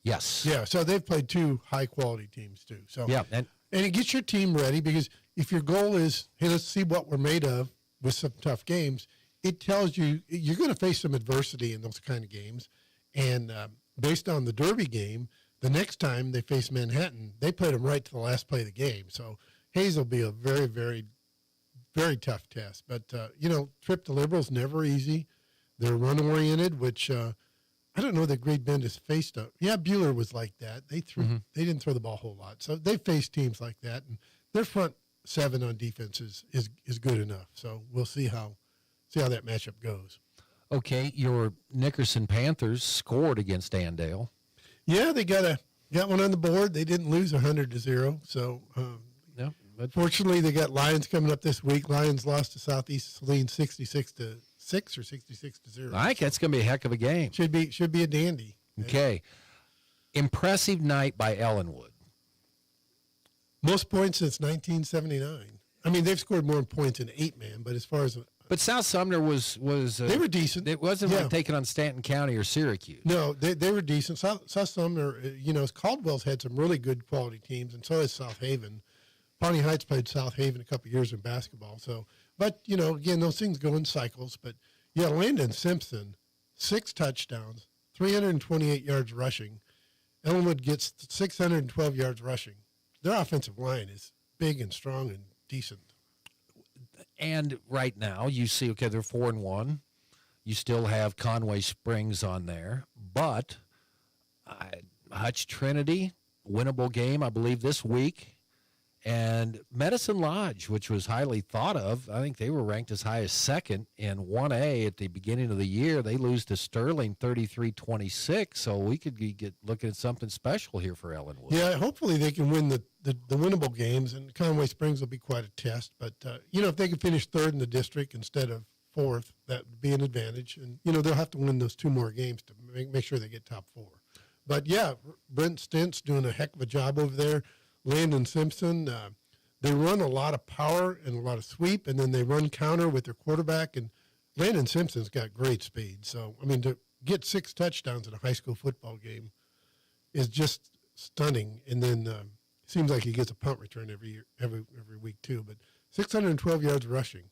Yes. Yeah, so they've played 2 high-quality teams too. So yeah, and it gets your team ready because if your goal is, hey, let's see what we're made of with some tough games, it tells you you're going to face some adversity in those kind of games. And based on the Derby game, the next time they face Manhattan, they played them right to the last play of the game. So Hayes will be a very, very, very tough test. But, trip to Liberal's never easy. They're run-oriented, which I don't know that Great Bend has faced. Yeah, Bueller was like that. They didn't throw the ball a whole lot. So they faced teams like that. And their front 7 on defense is good enough. So we'll see how that matchup goes. Okay, your Nickerson Panthers scored against Andale. Yeah, they got one on the board. They didn't lose 100-0. So, fortunately, they got Lions coming up this week. Lions lost to Southeast Saline 66-6 or 66-0. I think that's going to be a heck of a game. Should be a dandy. Okay, impressive night by Ellenwood. Most points since 1979. I mean, they've scored more points in 8-man, but as far as but South Sumner was they were decent. It wasn't like taking on Stanton County or Syracuse. No, they were decent. South Sumner, Caldwell's had some really good quality teams, and so has South Haven. Pawnee Heights played South Haven a couple of years in basketball. So, but again, those things go in cycles. But yeah, Landon Simpson, 6 touchdowns, 328 yards rushing. Ellenwood gets 612 yards rushing. their offensive line is big and strong and decent. And right now, you see, okay, they're 4-1. You still have Conway Springs on there, but Hutch Trinity, winnable game, I believe, this week. And Medicine Lodge, which was highly thought of, I think they were ranked as high as second in 1A at the beginning of the year. They lose to Sterling 33-26, so we could get looking at something special here for Ellenwood. Yeah, hopefully they can win the winnable games, and Conway Springs will be quite a test. But, if they can finish third in the district instead of fourth, that would be an advantage. And, they'll have to win those 2 more games to make sure they get top 4. But, yeah, Brent Stint's doing a heck of a job over there. Landon Simpson, they run a lot of power and a lot of sweep, and then they run counter with their quarterback. And Landon Simpson's got great speed. So, to get 6 touchdowns in a high school football game is just stunning. And then seems like he gets a punt return every week too. But 612 yards rushing,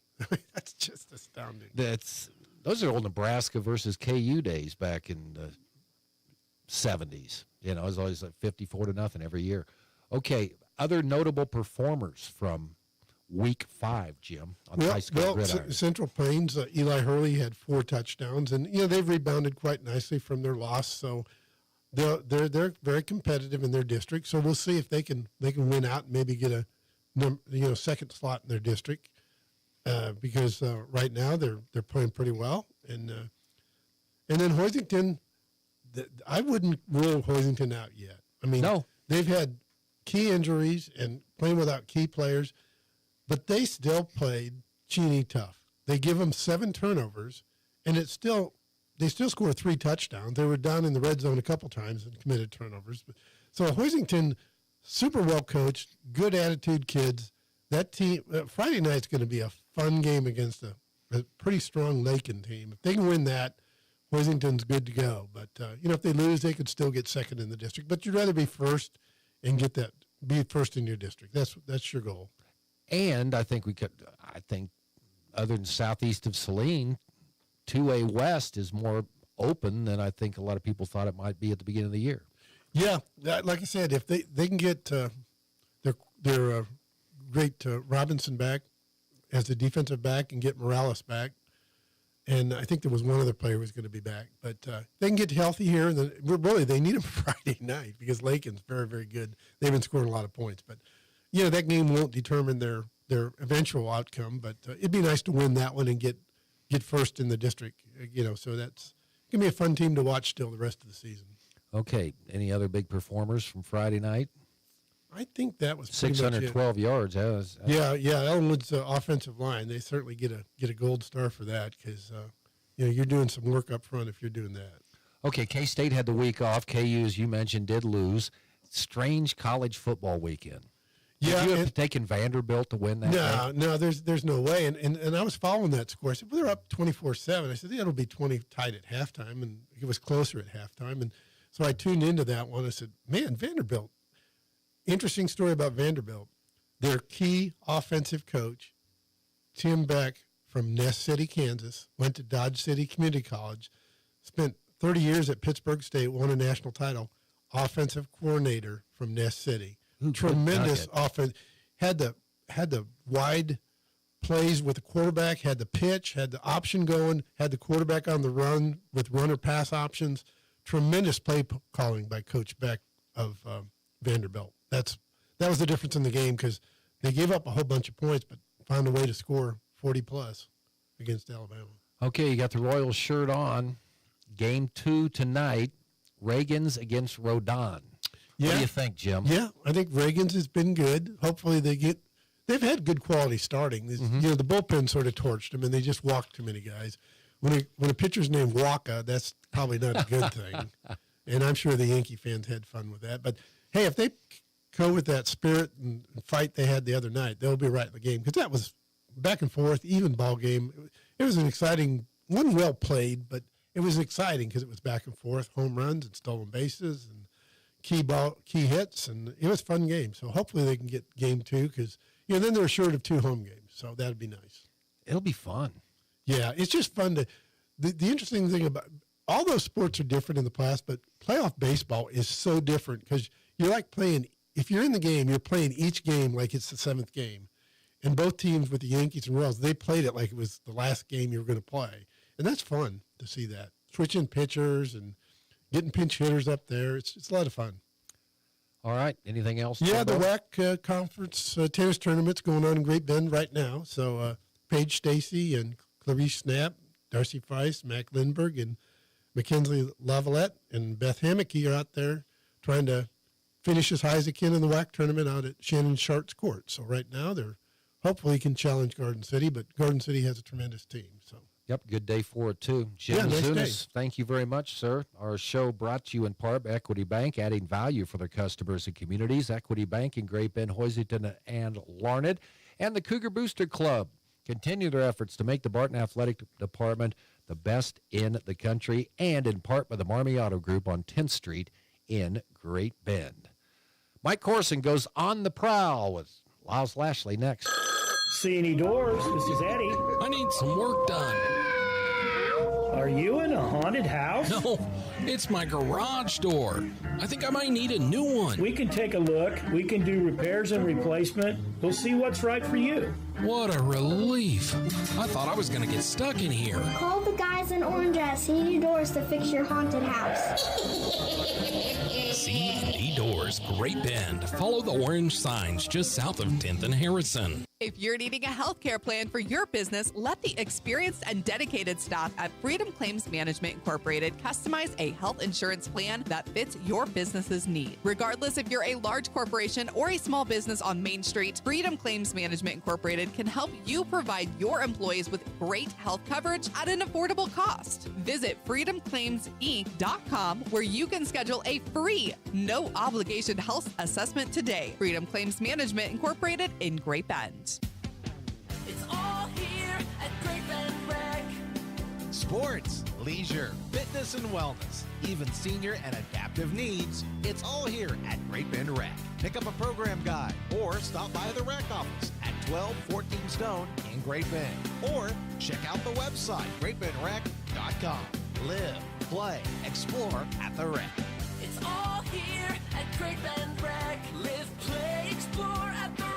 that's just astounding. Those are old Nebraska versus KU days back in the 70s. It was always like 54-0 every year. Okay, other notable performers from week 5, Jim, on the high school gridiron. Central Plains, Eli Hurley had 4 touchdowns, and they've rebounded quite nicely from their loss. So they're very competitive in their district. So we'll see if they can win out and maybe get a second slot in their district because right now they're playing pretty well. And then Hoisington, I wouldn't rule Hoisington out yet. No. They've had key injuries and playing without key players, but they still played Cheney tough. They give them 7 turnovers, and they still score 3 touchdowns. They were down in the red zone a couple times and committed turnovers. So Hoisington, super well coached, good attitude kids. That team, Friday night's going to be a fun game against a pretty strong Lakin team. If they can win that, Hoisington's good to go. But, if they lose, they could still get second in the district. But you'd rather be first and be first in your district. That's your goal. And I think other than southeast of Saline, 2A West is more open than I think a lot of people thought it might be at the beginning of the year. Yeah, like I said, if they can get their great Robinson back as a defensive back and get Morales back, and I think there was one other player who was going to be back. But they can get healthy here. And then really, they need them Friday night because Lakin's very, very good. They've been scoring a lot of points. But, that game won't determine their eventual outcome. But it'd be nice to win that one and get first in the district. So that's going to be a fun team to watch still the rest of the season. Okay. Any other big performers from Friday night? I think that was 612 yards. Yeah. Ellenwood's offensive line. They certainly get a gold star for that because you're doing some work up front if you're doing that. Okay, K-State had the week off. KU, as you mentioned, did lose. Strange college football weekend. Yeah, Would you have taken Vanderbilt to win that? No, there's no way. And I was following that score. I said, well, they're up 24-7. I said, it'll be 20 tied at halftime, and it was closer at halftime. And so I tuned into that one. I said, man, Vanderbilt. Interesting story about Vanderbilt. Their key offensive coach, Tim Beck from Ness City, Kansas, went to Dodge City Community College, spent 30 years at Pittsburgh State, won a national title, offensive coordinator from Ness City. Tremendous offense. Had the wide plays with the quarterback, had the pitch, had the option going, had the quarterback on the run with runner pass options. Tremendous play calling by Coach Beck of Vanderbilt. That was the difference in the game because they gave up a whole bunch of points but found a way to score 40-plus against Alabama. Okay, you got the Royals shirt on. Game 2 tonight, Reagan's against Rodon. Yeah. What do you think, Jim? Yeah, I think Reagan's has been good. Hopefully they've had good quality starting. The bullpen sort of torched them, and they just walked too many guys. When a pitcher's named Waka, that's probably not a good thing. And I'm sure the Yankee fans had fun with that. But, hey, if they go with that spirit and fight they had the other night, they'll be right in the game. Because that was back and forth, even ball game. It was an exciting, wasn't well played, but it was exciting because it was back and forth, home runs and stolen bases and key hits, and it was a fun game. So hopefully they can get game 2 because, then they're assured of 2 home games. So that'd be nice. It'll be fun. Yeah, it's just fun to the interesting thing about all those sports are different in the past, but playoff baseball is so different because you're like playing if you're in the game, you're playing each game like it's the 7th game. And both teams with the Yankees and Royals, they played it like it was the last game you were going to play. And that's fun to see that. Switching pitchers and getting pinch hitters up there. It's a lot of fun. All right. Anything else? Yeah, the WAC conference tennis tournament's going on in Great Bend right now. So Paige Stacy and Clarice Snap, Darcy Feist, Mac Lindbergh, and Mackenzie Lavalette and Beth Hammocky are out there trying to finish as high as they can in the WAC tournament out at Shannon Sharp's court. So right now they're hopefully can challenge Garden City, but Garden City has a tremendous team. So. Yep, good day for it, too. Jim nice Zunis, thank you very much, sir. Our show brought to you in part by Equity Bank, adding value for their customers and communities. Equity Bank in Great Bend, Hoisington, and Larned. And the Cougar Booster Club continue their efforts to make the Barton Athletic Department the best in the country, and in part by the Marmy Auto Group on 10th Street in Great Bend. Mike Corson goes on the prowl with Lyles Lashley next. C&E Doors, this is Eddie. I need some work done. Are you in a haunted house? No, it's my garage door. I think I might need a new one. We can take a look. We can do repairs and replacement. We'll see what's right for you. What a relief. I thought I was going to get stuck in here. Call the guys in orange at C&E Doors to fix your haunted house. C&E Doors, Great Bend. Follow the orange signs just south of 10th and Harrison. If you're needing a healthcare plan for your business, let the experienced and dedicated staff at Freedom Claims Management Incorporated customize a health insurance plan that fits your business's need. Regardless if you're a large corporation or a small business on Main Street, Freedom Claims Management Incorporated can help you provide your employees with great health coverage at an affordable cost. Visit freedomclaimsinc.com where you can schedule a free, no obligation health assessment today. Freedom Claims Management Incorporated in Great Bend. It's all here at Great Bend Rec. Sports, leisure, fitness and wellness, even senior and adaptive needs. It's all here at Great Bend Rec. Pick up a program guide or stop by the rec office at 1214 Stone in Great Bend. Or check out the website, greatbendrec.com. Live, play, explore at the rec. It's all here at Great Bend Rec. Live, play, explore at the rec.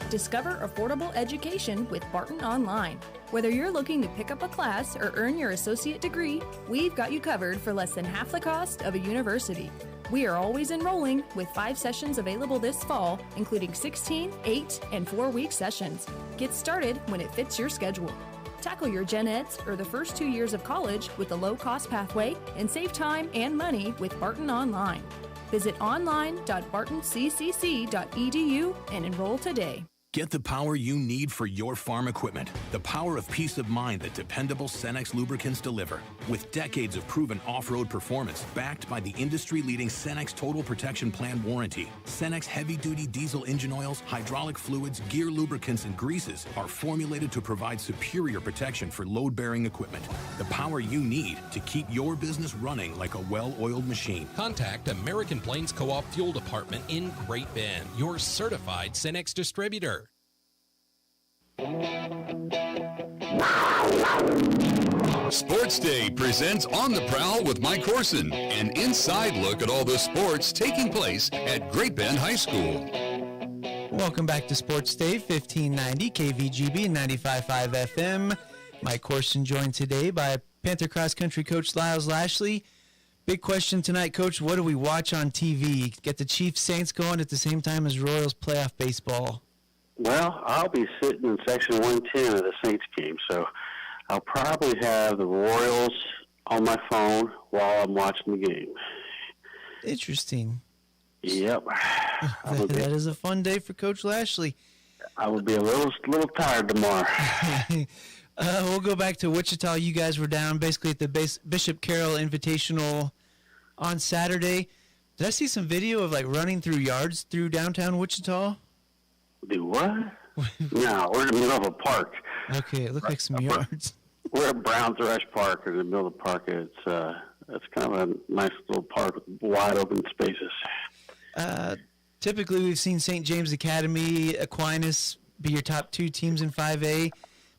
Discover affordable education with Barton Online. Whether you're looking to pick up a class or earn your associate degree, we've got you covered for less than half the cost of a university. We are always enrolling with 5 sessions available this fall, including 16, 8, and 4-week sessions. Get started when it fits your schedule. Tackle your gen eds or the first 2 years of college with a low-cost pathway and save time and money with Barton Online. Visit online.bartonccc.edu and enroll today. Get the power you need for your farm equipment. The power of peace of mind that dependable Cenex lubricants deliver. With decades of proven off-road performance backed by the industry-leading Cenex Total Protection Plan warranty, Cenex heavy-duty diesel engine oils, hydraulic fluids, gear lubricants, and greases are formulated to provide superior protection for load-bearing equipment. The power you need to keep your business running like a well-oiled machine. Contact American Plains Co-op Fuel Department in Great Bend, your certified Cenex distributor. Sports Day presents On the Prowl with Mike Corson, an inside look at all the sports taking place at Great Bend High School. Welcome back to Sports Day, 1590 KVGB and 95.5 FM. Mike Corson joined today by Panther Cross Country coach Lyles Lashley. Big question tonight, Coach. What do we watch on TV? Get the Chiefs Saints going at the same time as Royals playoff baseball. Well, I'll be sitting in section 110 of the Saints game, so I'll probably have the Royals on my phone while I'm watching the game. Interesting. Yep. That is a fun day for Coach Lashley. I will be a little tired tomorrow. We'll go back to Wichita. You guys were down basically at the Bishop Carroll Invitational on Saturday. Did I see some video of like running through yards through downtown Wichita? Do what? No, we're in the middle of a park. Okay, it looked like some yards. We're at Brown Thrush Park, in the middle of the park. It's kind of a nice little park with wide open spaces. Typically, we've seen St. James Academy, Aquinas be your top 2 teams in 5A.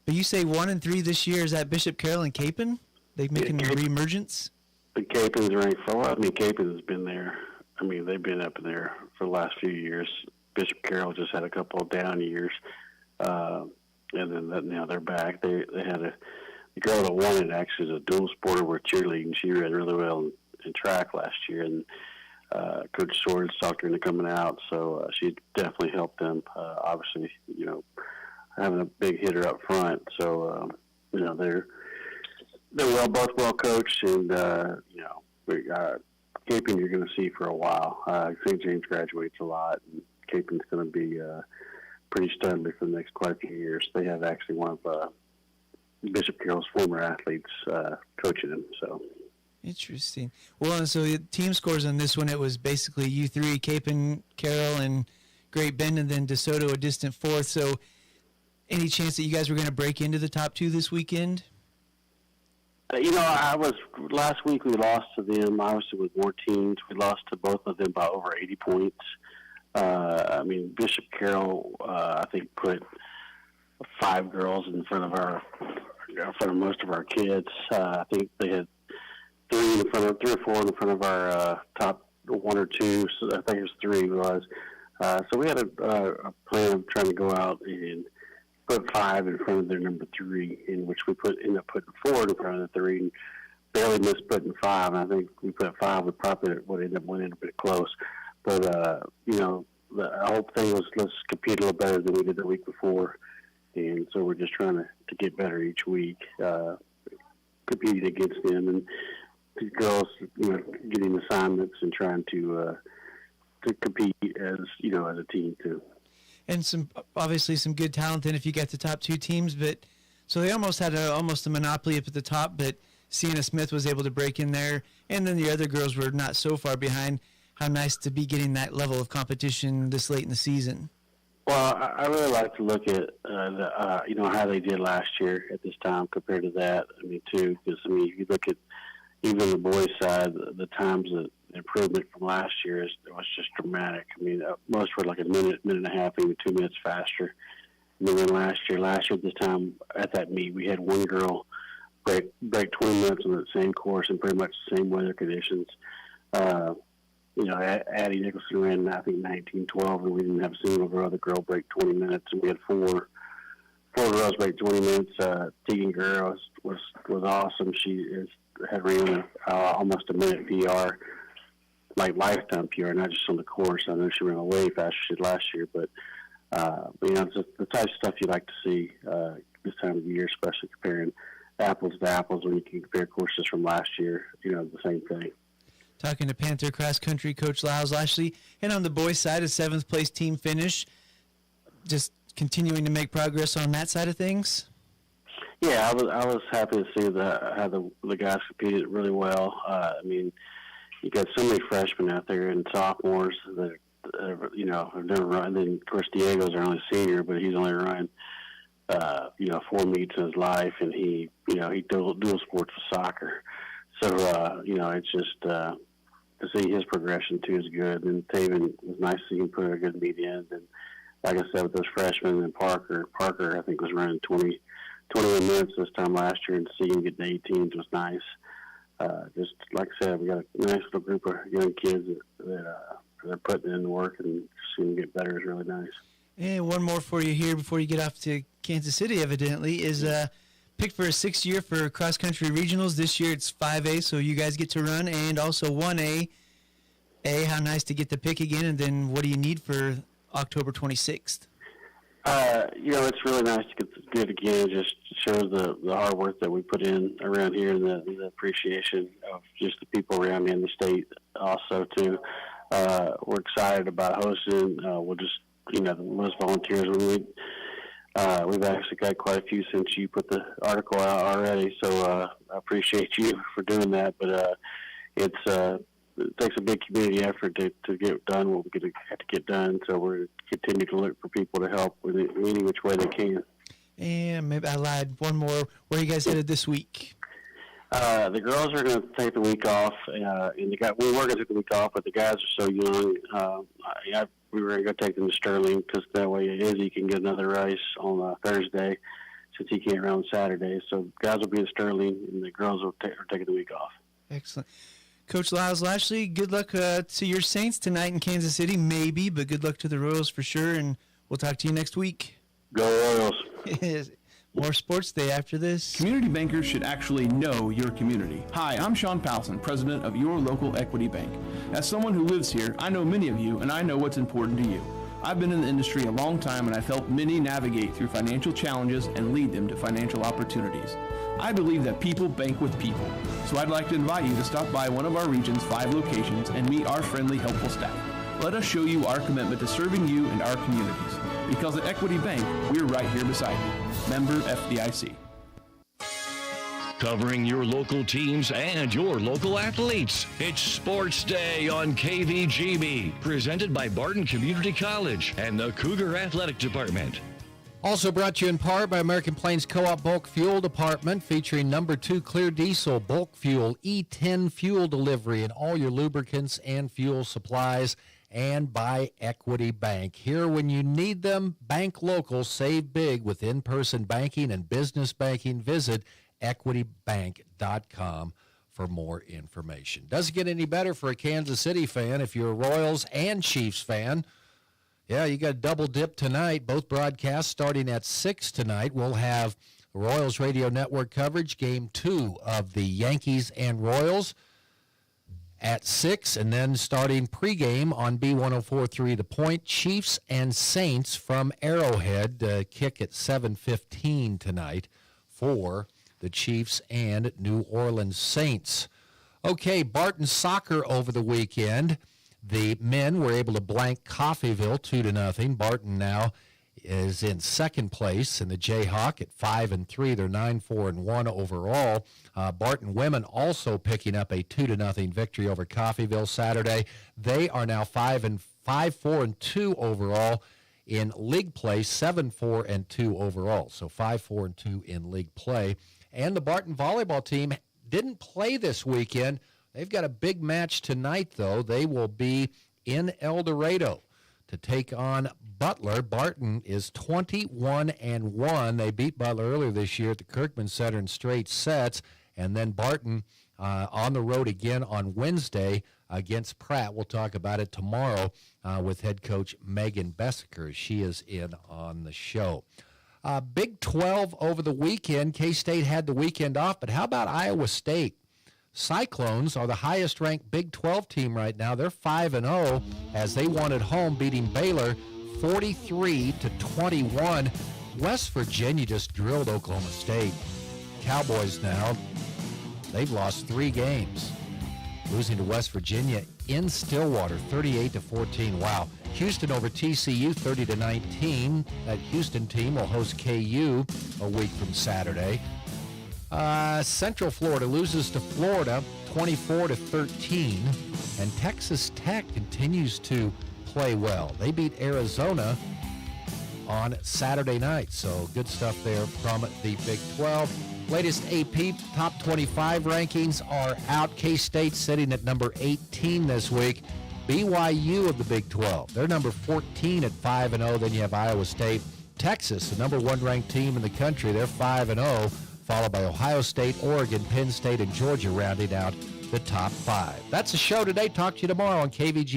But you say 1 and 3 this year. Is that Bishop Carroll and Capon? They making a reemergence? The Capon's ranked for a while. I mean, Capon has been there I mean, they've been up in there for the last few years. Bishop Carroll just had a couple of down years, and then now they're back. They had the girl that won it actually is a dual sporter with cheerleading. She ran really well in track last year, and Coach Swords talked her into coming out, so she definitely helped them. Obviously, having a big hitter up front, so they're both well coached, and Caping you're going to see for a while. St. James graduates a lot, and Caping's going to be pretty studly for the next quite a few years. They have actually one of Bishop Carroll's former athletes coaching them. So interesting. Well, and so the team scores on this one, it was basically you three, Caping, Carroll, and Great Bend, and then DeSoto a distant fourth. So any chance that you guys were going to break into the top two this weekend? Last week we lost to them, obviously with more teams. We lost to both of them by over 80 points. Bishop Carroll, I think, put 5 girls in front of most of our kids. I think they had 3 or 4 in front of our top 1 or 2. So I think it was 3 was. So we had a plan of trying to go out and put 5 in front of their number 3, in which we ended up putting 4 in front of the 3 and barely missed putting 5. And I think we put 5, we probably would end up winning a bit close. But, the whole thing was let's compete a little better than we did the week before. And so we're just trying to get better each week, competing against them. And the girls, getting assignments and trying to compete as a team too. And obviously some good talent then if you got the top 2 teams, but so they almost had a monopoly up at the top, but Sienna Smith was able to break in there, and then the other girls were not so far behind. How nice to be getting that level of competition this late in the season. Well, I really like to look at how they did last year at this time compared to that. Because if you look at even the boys' side, the times that improvement from last year it was just dramatic. Most were like a minute and a half, even 2 minutes faster than last year. Last year at this time at that meet, we had one girl break 20 minutes on the same course in pretty much the same weather conditions. Addie Nicholson ran, I think, 19:12, and we didn't have a single of our other girl break 20 minutes, and we had four girls break 20 minutes. Tegan Guerrero was awesome. She had ran almost a minute PR, like lifetime PR, not just on the course. I know she ran way faster than she did last year, but it's just the type of stuff you like to see this time of the year, especially comparing apples to apples when you can compare courses from last year. The same thing. Talking to Panther cross country coach Lyles Lashley, and on the boys' side, a 7th place team finish. Just continuing to make progress on that side of things. Yeah, I was happy to see how the guys competed really well. You got so many freshmen out there and sophomores that have never run. And then of course Diego's our only senior, but he's only run 4 meets in his life, and he dual sports with soccer. So it's just to see his progression too is good. And Taven was nice to see him put a good meet in. And like I said, with those freshmen and Parker I think was running 21 minutes this time last year, and to see him get to 18s was nice. Just like I said, we got a nice little group of young kids that they're putting in the work, and seeing them get better is really nice. And one more for you here before you get off to Kansas City, evidently, is picked for a 6th year for cross-country regionals. This year it's 5A, so you guys get to run, and also 1A. How nice to get the pick again, and then what do you need for October 26th? It's really nice to get it again. It just shows the hard work that we put in around here, and the appreciation of just the people around me in the state also, too. We're excited about hosting. We'll just, the most volunteers we need. We've actually got quite a few since you put the article out already, so I appreciate you for doing that. But it takes a big community effort to get done what we have to get done, so we're continue to look for people to help with it any which way they can. And maybe I lied. One more. Where are you guys headed this week? The girls are going to take the week off, and we were going to take the week off, but the guys are so young. We were going to go take them to Sterling, because that way Izzy can get another race on Thursday, since he can't run on Saturday. So guys will be at Sterling, and the girls are taking the week off. Excellent. Coach Lyles Lashley, good luck to your Saints tonight in Kansas City, maybe, but good luck to the Royals for sure, and we'll talk to you next week. Go Royals. More Sports Day after this. Community bankers should actually know your community. Hi, I'm Sean Powelson, president of your local Equity Bank. As someone who lives here, I know many of you, and I know what's important to you. I've been in the industry a long time, and I've helped many navigate through financial challenges and lead them to financial opportunities. I believe that people bank with people, so I'd like to invite you to stop by one of our region's 5 locations and meet our friendly, helpful staff. Let us show you our commitment to serving you and our communities. Because at Equity Bank, we're right here beside you. Member FDIC. Covering your local teams and your local athletes. It's Sports Day on KVGB, presented by Barton Community College and the Cougar Athletic Department. Also brought to you in part by American Plains Co-op Bulk Fuel Department, featuring number 2 Clear Diesel Bulk Fuel E10 fuel delivery and all your lubricants and fuel supplies, and by Equity Bank. Here when you need them, bank local, save big with in-person banking and business banking. Visit equitybank.com for more information. Doesn't get any better for a Kansas City fan if you're a Royals and Chiefs fan. Yeah, you got a double dip tonight. Both broadcasts starting at 6 tonight. We'll have Royals Radio Network coverage, Game 2 of the Yankees and Royals at 6, and then starting pregame on B104.3 The Point, Chiefs and Saints from Arrowhead, kick at 7:15 tonight for the Chiefs and New Orleans Saints. Okay, Barton soccer over the weekend. The men were able to blank Coffeyville 2-0. Barton now is in second place in the Jayhawk at 5-3. They're 9-4-1 overall. Barton women also picking up a 2-0 victory over Coffeyville Saturday. They are now 5-4-2 overall in league play, 7-4-2 overall. So 5-4-2 in league play. And the Barton volleyball team didn't play this weekend. They've got a big match tonight, though. They will be in El Dorado to take on Butler. Barton is 21-1. They beat Butler earlier this year at the Kirkman Center in straight sets. And then Barton on the road again on Wednesday against Pratt. We'll talk about it tomorrow with head coach Megan Bessaker. She is in on the show. Big 12 over the weekend. K-State had the weekend off, but how about Iowa State? Cyclones are the highest-ranked Big 12 team right now. They're 5-0 as they won at home, beating Baylor 43-21. West Virginia just drilled Oklahoma State. Cowboys now, they've lost 3 games, losing to West Virginia in Stillwater 38-14. Wow. Houston over TCU 30-19. That Houston team will host KU a week from Saturday. Central Florida loses to Florida 24-13, and Texas Tech continues to play well. They beat Arizona on Saturday night, so good stuff there from the Big 12. Latest AP top 25 rankings are out. K-State sitting at number 18 this week. BYU of the Big 12, they're number 14 at 5-0. Then you have Iowa State. Texas, the number 1 ranked team in the country, they're 5-0. Followed by Ohio State, Oregon, Penn State, and Georgia rounding out the top 5. That's the show today. Talk to you tomorrow on KVG.